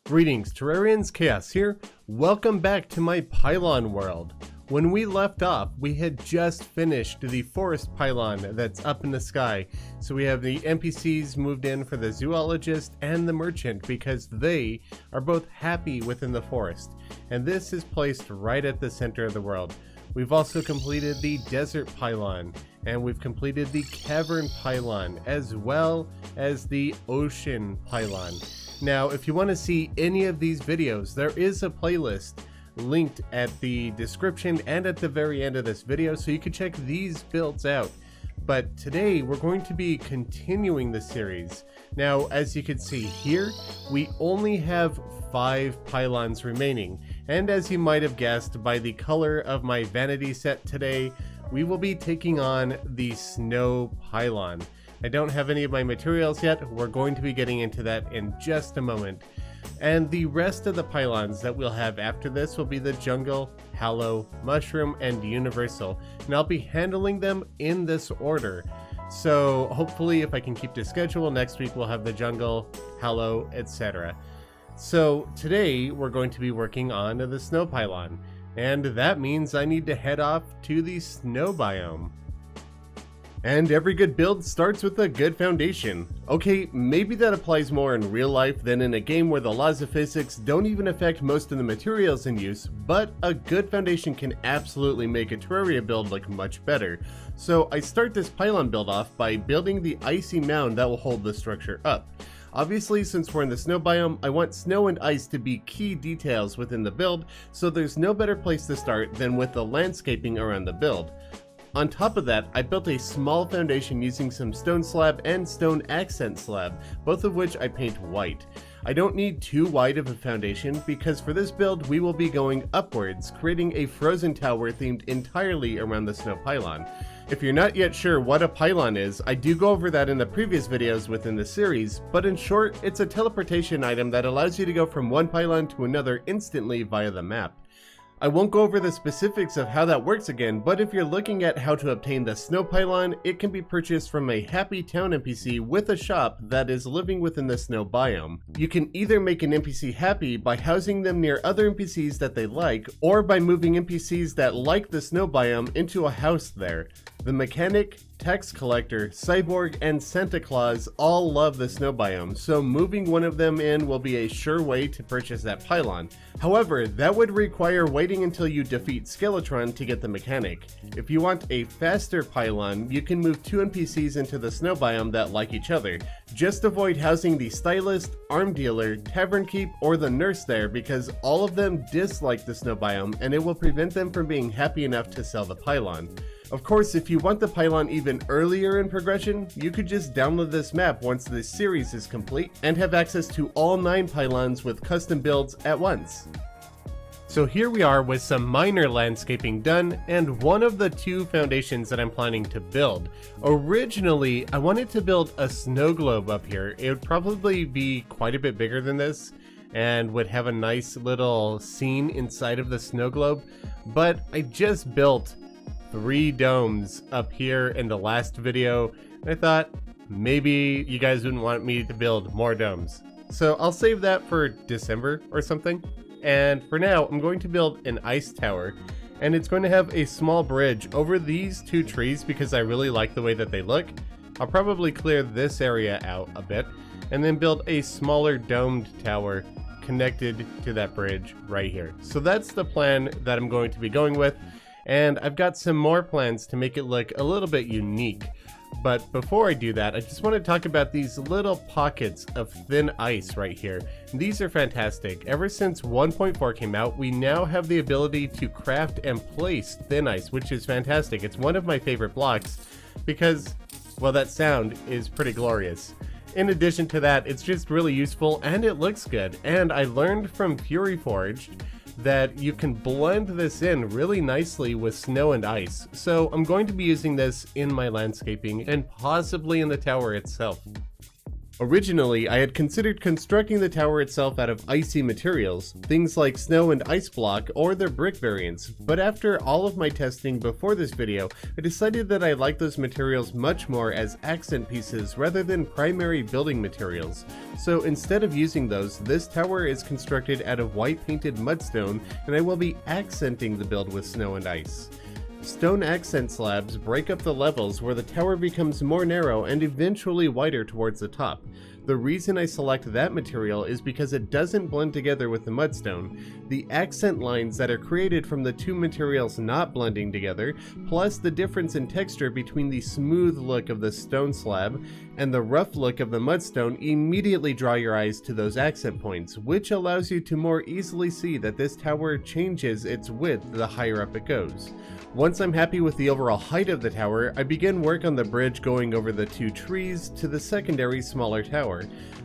Greetings, Terrarians, Khaios here. Welcome back to my Pylon world. When we left off, we had just finished the forest pylon that's up in the sky. So we have the NPCs moved in for the zoologist and the merchant because they are both happy within the forest. And this is placed right at the center of the world. We've also completed the desert pylon, and we've completed the cavern pylon, as well as the ocean pylon. Now, if you want to see any of these videos, there is a playlist linked at the description and at the very end of this video, so you can check these builds out. But today, we're going to be continuing the series. Now, as you can see here, we only have 5 pylons remaining. And as you might have guessed by the color of my vanity set today, we will be taking on the Snow Pylon. I don't have any of my materials yet. We're going to be getting into that in just a moment. And the rest of the pylons that we'll have after this will be the Jungle, Hallow, Mushroom, and Universal. And I'll be handling them in this order. So hopefully if I can keep to schedule, next week we'll have the Jungle, Hallow, etc. So today we're going to be working on the Snow Pylon. And that means I need to head off to the snow biome. And every good build starts with a good foundation. Okay, maybe that applies more in real life than in a game where the laws of physics don't even affect most of the materials in use, but a good foundation can absolutely make a Terraria build look much better. So I start this pylon build off by building the icy mound that will hold the structure up. Obviously, since we're in the snow biome, I want snow and ice to be key details within the build, so there's no better place to start than with the landscaping around the build. On top of that, I built a small foundation using some stone slab and stone accent slab, both of which I paint white. I don't need too wide of a foundation because for this build we will be going upwards, creating a frozen tower themed entirely around the snow pylon. If you're not yet sure what a pylon is, I do go over that in the previous videos within the series, but in short, it's a teleportation item that allows you to go from one pylon to another instantly via the map. I won't go over the specifics of how that works again, but if you're looking at how to obtain the Snow Pylon, it can be purchased from a happy town NPC with a shop that is living within the snow biome. You can either make an NPC happy by housing them near other NPCs that they like, or by moving NPCs that like the snow biome into a house there. The mechanic, tax collector, cyborg, and Santa Claus all love the snow biome, so moving one of them in will be a sure way to purchase that pylon. However, that would require waiting until you defeat Skeletron to get the mechanic. If you want a faster pylon, you can move 2 NPCs into the snow biome that like each other. Just avoid housing the stylist, arm dealer, tavern keep, or the nurse there because all of them dislike the snow biome and it will prevent them from being happy enough to sell the pylon. Of course, if you want the pylon even earlier in progression, you could just download this map once this series is complete and have access to all 9 pylons with custom builds at once. So here we are with some minor landscaping done and one of the 2 foundations that I'm planning to build. Originally, I wanted to build a snow globe up here. It would probably be quite a bit bigger than this and would have a nice little scene inside of the snow globe, but I just built 3 domes up here in the last video, and I thought maybe you guys wouldn't want me to build more domes. So I'll save that for December or something. And for now, I'm going to build an ice tower, and it's going to have a small bridge over these 2 trees because I really like the way that they look. I'll probably clear this area out a bit, and then build a smaller domed tower connected to that bridge right here. So that's the plan that I'm going to be going with. And I've got some more plans to make it look a little bit unique. But before I do that, I just want to talk about these little pockets of thin ice right here. These are fantastic. Ever since 1.4 came out, we now have the ability to craft and place thin ice, which is fantastic. It's one of my favorite blocks because, well, that sound is pretty glorious. In addition to that, it's just really useful and it looks good. And I learned from Fury Forged that you can blend this in really nicely with snow and ice. So I'm going to be using this in my landscaping and possibly in the tower itself. Originally, I had considered constructing the tower itself out of icy materials, things like snow and ice block or their brick variants, but after all of my testing before this video, I decided that I like those materials much more as accent pieces rather than primary building materials. So instead of using those, this tower is constructed out of white painted mudstone, and I will be accenting the build with snow and ice. Stone accent slabs break up the levels where the tower becomes more narrow and eventually wider towards the top. The reason I select that material is because it doesn't blend together with the mudstone. The accent lines that are created from the two materials not blending together, plus the difference in texture between the smooth look of the stone slab and the rough look of the mudstone immediately draw your eyes to those accent points, which allows you to more easily see that this tower changes its width the higher up it goes. Once I'm happy with the overall height of the tower, I begin work on the bridge going over the two trees to the secondary smaller tower.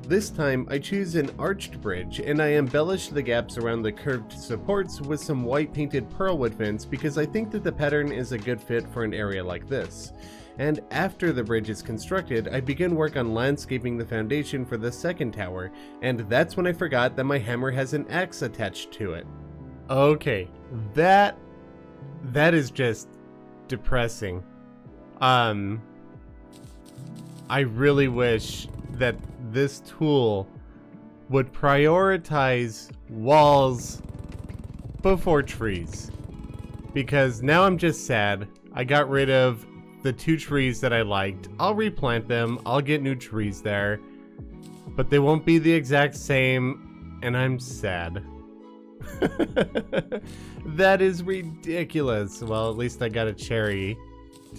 This time I choose an arched bridge and I embellish the gaps around the curved supports with some white painted pearlwood fence because I think that the pattern is a good fit for an area like this. And after the bridge is constructed, I begin work on landscaping the foundation for the second tower, and that's when I forgot that my hammer has an axe attached to it. Okay, that is just depressing. I really wish that this tool would prioritize walls before trees, because now I'm just sad. I got rid of the two trees that I liked. I'll replant them, I'll get new trees there, but they won't be the exact same, and I'm sad. That is ridiculous. Well, at least I got a cherry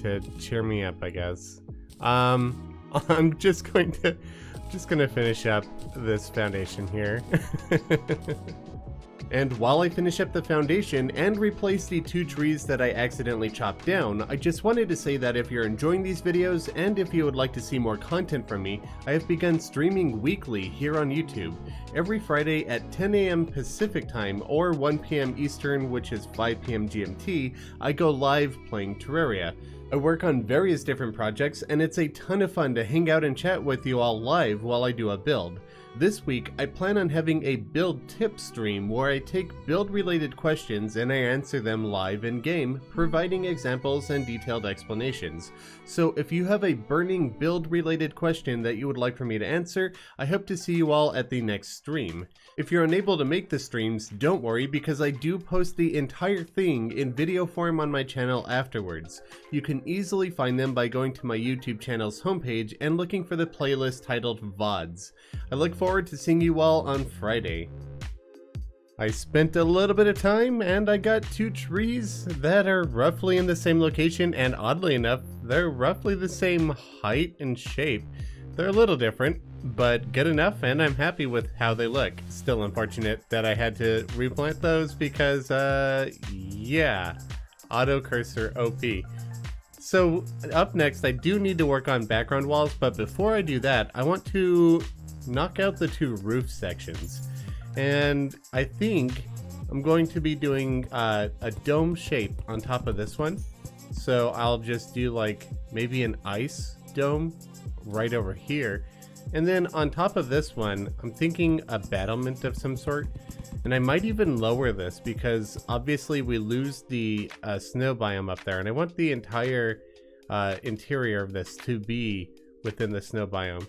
to cheer me up, I guess. I'm just gonna finish up this foundation here. And while I finish up the foundation and replace the two trees that I accidentally chopped down, I just wanted to say that if you're enjoying these videos and if you would like to see more content from me, I have begun streaming weekly here on YouTube. Every Friday at 10 AM Pacific time or 1 PM Eastern, which is 5 PM GMT, I go live playing Terraria. I work on various different projects and it's a ton of fun to hang out and chat with you all live while I do a build. This week, I plan on having a build tip stream where I take build related questions and I answer them live in game, providing examples and detailed explanations. So if you have a burning build related question that you would like for me to answer, I hope to see you all at the next stream. If you're unable to make the streams, don't worry because I do post the entire thing in video form on my channel afterwards. You can easily find them by going to my YouTube channel's homepage and looking for the playlist titled VODs. I look forward to seeing you all on Friday. I spent a little bit of time and I got two trees that are roughly in the same location, and oddly enough, they're roughly the same height and shape. They're a little different, but good enough, and I'm happy with how they look. Still unfortunate that I had to replant those because, yeah, auto cursor OP. So up next, I do need to work on background walls, but before I do that, I want to knock out the two roof sections. And I think I'm going to be doing a dome shape on top of this one. So I'll just do like maybe an ice dome right over here. And then on top of this one, I'm thinking a battlement of some sort. And I might even lower this because obviously we lose the snow biome up there. And I want the entire interior of this to be within the snow biome.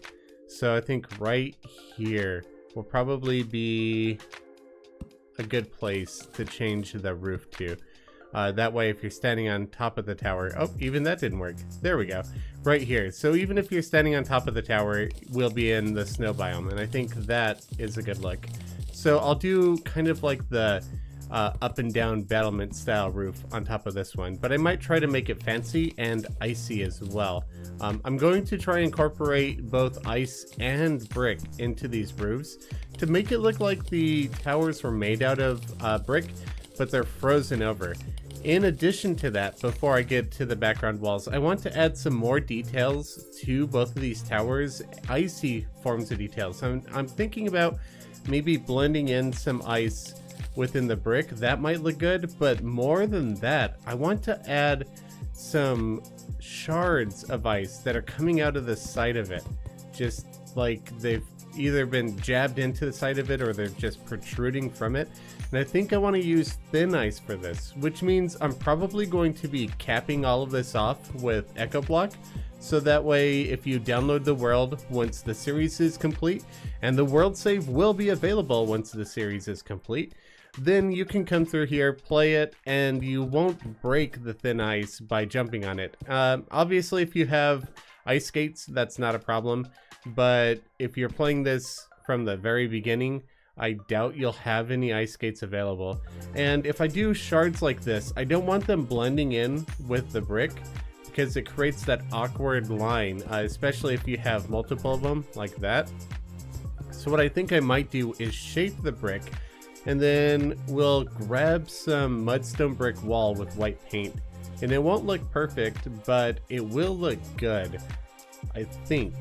So I think right here will probably be a good place to change the roof to. That way if you're standing on top of the tower, oh, even that didn't work. There we go. Right here. So even if you're standing on top of the tower, we'll be in the snow biome. And I think that is a good look. So I'll do kind of like the up and down battlement style roof on top of this one, but I might try to make it fancy and icy as well. I'm going to try and incorporate both ice and brick into these roofs to make it look like the towers were made out of brick, but they're frozen over. In addition to that, before I get to the background walls, I want to add some more details to both of these towers, icy forms of details. I'm thinking about maybe blending in some ice within the brick. That might look good, but more than that, I want to add some shards of ice that are coming out of the side of it. just like they've either been jabbed into the side of it or they're just protruding from it. And I think I want to use thin ice for this, which means I'm probably going to be capping all of this off with Echo Block. So that way, if you download the world once the series is complete, and the world save will be available once the series is complete, then you can come through here, play it, and you won't break the thin ice by jumping on it. Obviously, if you have ice skates, that's not a problem, but if you're playing this from the very beginning, I doubt you'll have any ice skates available. And if I do shards like this, I don't want them blending in with the brick, because it creates that awkward line, especially if you have multiple of them like that. So what I think I might do is shape the brick, and then we'll grab some mudstone brick wall with white paint. And it won't look perfect, but it will look good, I think.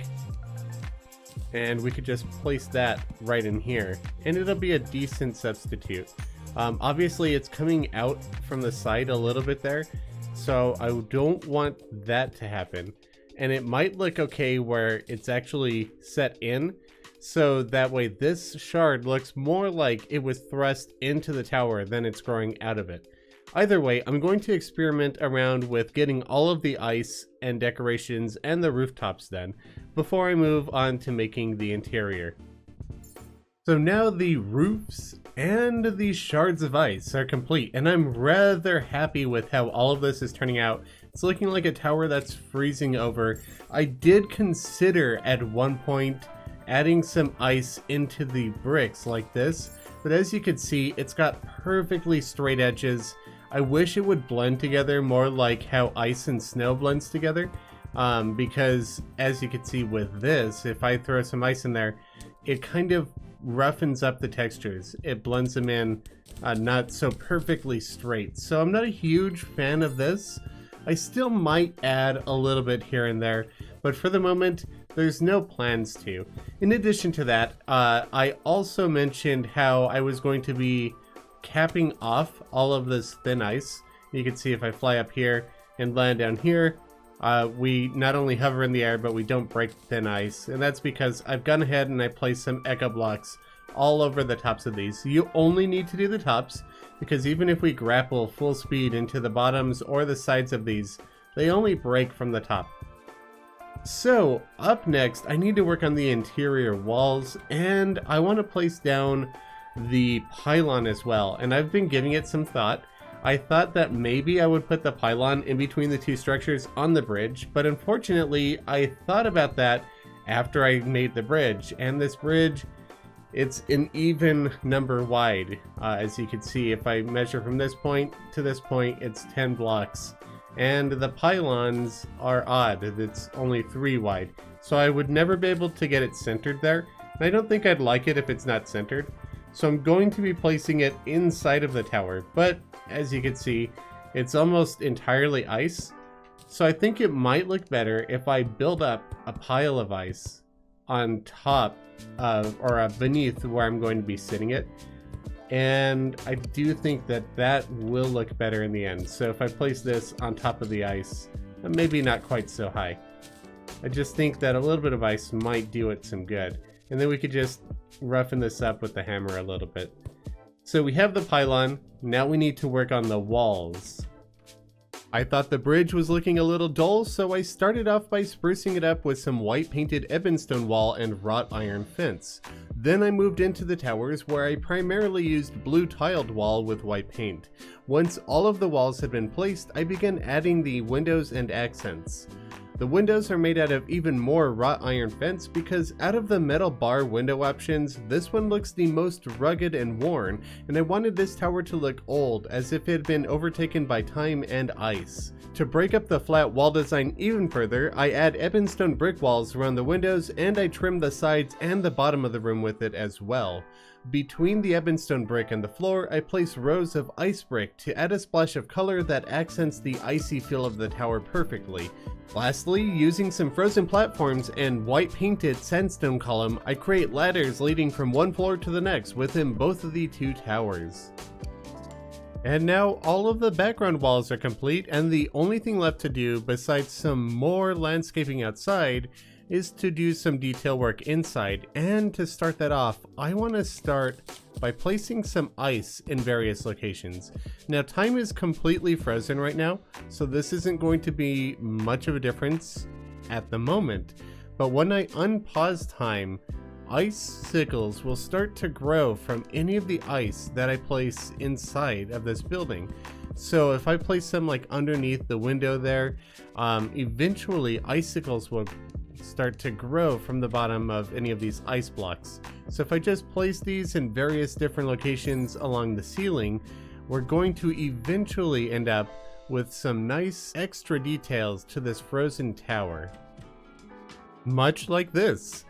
And we could just place that right in here, and it'll be a decent substitute. Obviously it's coming out from the side a little bit there, so I don't want that to happen. And it might look okay where it's actually set in, so that way this shard looks more like it was thrust into the tower than it's growing out of it. Either way, I'm going to experiment around with getting all of the ice and decorations and the rooftops done before I move on to making the interior. So now the roofs and the shards of ice are complete, and I'm rather happy with how all of this is turning out. It's looking like a tower that's freezing over. I did consider at one point adding some ice into the bricks like this, but as you can see, it's got perfectly straight edges. I wish it would blend together more like how ice and snow blends together, because as you can see with this, if I throw some ice in there, it kind of roughens up the textures. It blends them in not so perfectly straight. So I'm not a huge fan of this. I still might add a little bit here and there, but for the moment, there's no plans to. In addition to that, I also mentioned how I was going to be capping off all of this thin ice. You can see if I fly up here and land down here, we not only hover in the air, but we don't break thin ice. And that's because I've gone ahead and I placed some echo blocks all over the tops of these. You only need to do the tops, because even if we grapple full speed into the bottoms or the sides of these, they only break from the top. So up next, I need to work on the interior walls, and I want to place down the pylon as well, and I've been giving it some thought. I thought that maybe I would put the pylon in between the two structures on the bridge, but unfortunately I thought about that after I made the bridge, and this bridge, it's an even number wide. As you can see, if I measure from this point to this point, it's 10 blocks, and the pylons are odd. It's only 3 wide, so I would never be able to get it centered there, and I don't think I'd like it if it's not centered. So I'm going to be placing it inside of the tower, but as you can see, it's almost entirely ice. So I think it might look better if I build up a pile of ice on top of, or beneath where I'm going to be sitting it. And I do think that that will look better in the end. So if I place this on top of the ice, maybe not quite so high. I just think that a little bit of ice might do it some good. And then we could just roughen this up with the hammer a little bit. So we have the pylon, now we need to work on the walls. I thought the bridge was looking a little dull, so I started off by sprucing it up with some white painted ebonstone wall and wrought iron fence. Then I moved into the towers, where I primarily used blue tiled wall with white paint. Once all of the walls had been placed, I began adding the windows and accents. The windows are made out of even more wrought iron fence, because out of the metal bar window options, this one looks the most rugged and worn, and I wanted this tower to look old, as if it had been overtaken by time and ice. To break up the flat wall design even further, I add ebonstone brick walls around the windows, and I trim the sides and the bottom of the room with it as well. Between the ebonstone brick and the floor, I place rows of ice brick to add a splash of color that accents the icy feel of the tower perfectly. Lastly, using some frozen platforms and white painted sandstone column, I create ladders leading from one floor to the next within both of the two towers. And now all of the background walls are complete, and the only thing left to do, besides some more landscaping outside, is to do some detail work inside, and to start that off, I want to start by placing some ice in various locations. Now, time is completely frozen right now, so this isn't going to be much of a difference at the moment, but when I unpause time, icicles will start to grow from any of the ice that I place inside of this building. So if I place them like underneath the window there, eventually icicles will start to grow from the bottom of any of these ice blocks. So if I just place these in various different locations along the ceiling, we're going to eventually end up with some nice extra details to this frozen tower. Much like this.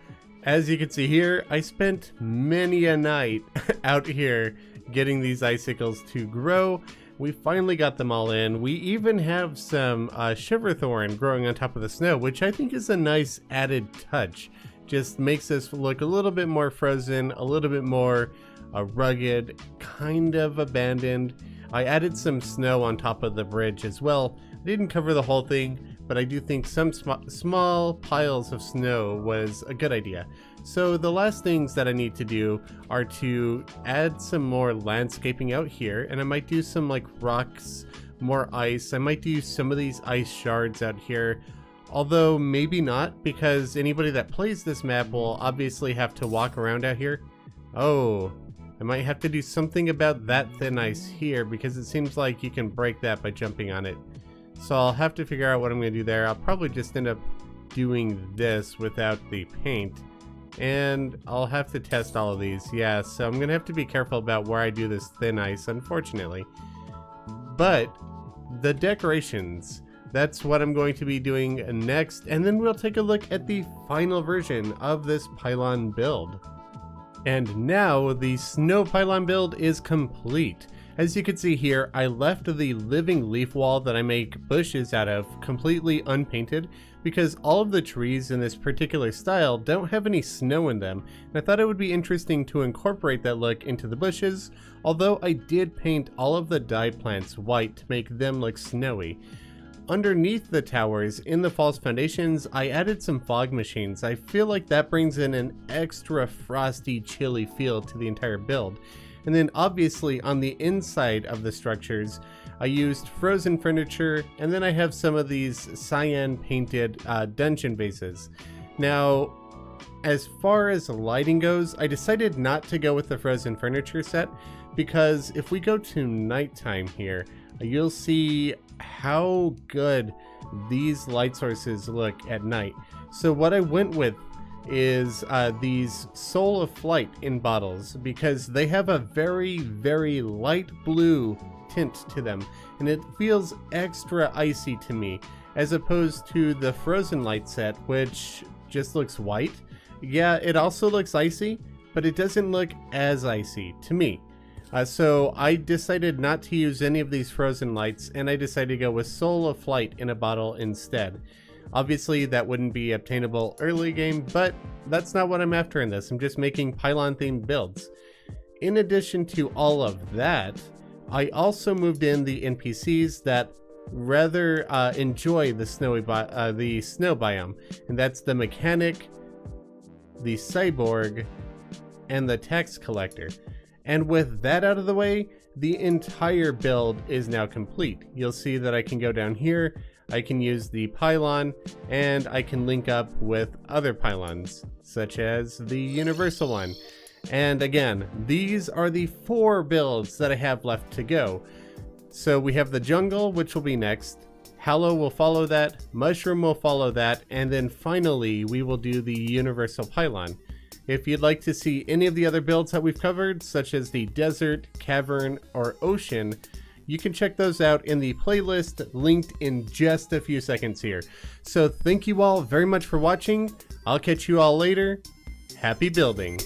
As you can see here, I spent many a night out here getting these icicles to grow. We finally got them all in. We even have some shiverthorn growing on top of the snow, which I think is a nice added touch. Just makes us look a little bit more frozen, a little bit more rugged, kind of abandoned. I added some snow on top of the bridge as well. I didn't cover the whole thing, but I do think some small piles of snow was a good idea. So the last things that I need to do are to add some more landscaping out here, and I might do some like rocks, more ice. I might do some of these ice shards out here, although maybe not, because anybody that plays this map will obviously have to walk around out here. Oh, I might have to do something about that thin ice here, because it seems like you can break that by jumping on it. So I'll have to figure out what I'm going to do there. I'll probably just end up doing this without the paint. And I'll have to test all of these. Yeah, so I'm going to have to be careful about where I do this thin ice, unfortunately. But the decorations, that's what I'm going to be doing next. And then we'll take a look at the final version of this Pylon build. And now the Snow Pylon build is complete. As you can see here, I left the living leaf wall that I make bushes out of completely unpainted because all of the trees in this particular style don't have any snow in them, and I thought it would be interesting to incorporate that look into the bushes, although I did paint all of the dye plants white to make them look snowy. Underneath the towers, in the false foundations, I added some fog machines. I feel like that brings in an extra frosty, chilly feel to the entire build. And then obviously on the inside of the structures, I used frozen furniture, and then I have some of these cyan painted dungeon vases. Now, as far as lighting goes, I decided not to go with the frozen furniture set, because if we go to nighttime here, you'll see how good these light sources look at night. So what I went with is these Soul of Flight in bottles, because they have a very, very light blue tint to them, and it feels extra icy to me, as opposed to the Frozen Light set, which just looks white. Yeah, it also looks icy, but it doesn't look as icy to me. So I decided not to use any of these frozen lights, and I decided to go with Soul of Flight in a bottle instead. Obviously that wouldn't be obtainable early game, but that's not what I'm after in this. I'm just making Pylon themed builds. In addition to all of that, I also moved in the NPCs that rather enjoy the snow biome, and that's the mechanic, the cyborg, and the tax collector. And with that out of the way, the entire build is now complete. You'll see that I can go down here, I can use the pylon, and I can link up with other pylons, such as the universal one. And again, these are the 4 builds that I have left to go. So we have the jungle, which will be next, Hallow will follow that, Mushroom will follow that, and then finally we will do the universal pylon. If you'd like to see any of the other builds that we've covered, such as the desert, cavern, or ocean, you can check those out in the playlist linked in just a few seconds here. So thank you all very much for watching. I'll catch you all later. Happy building.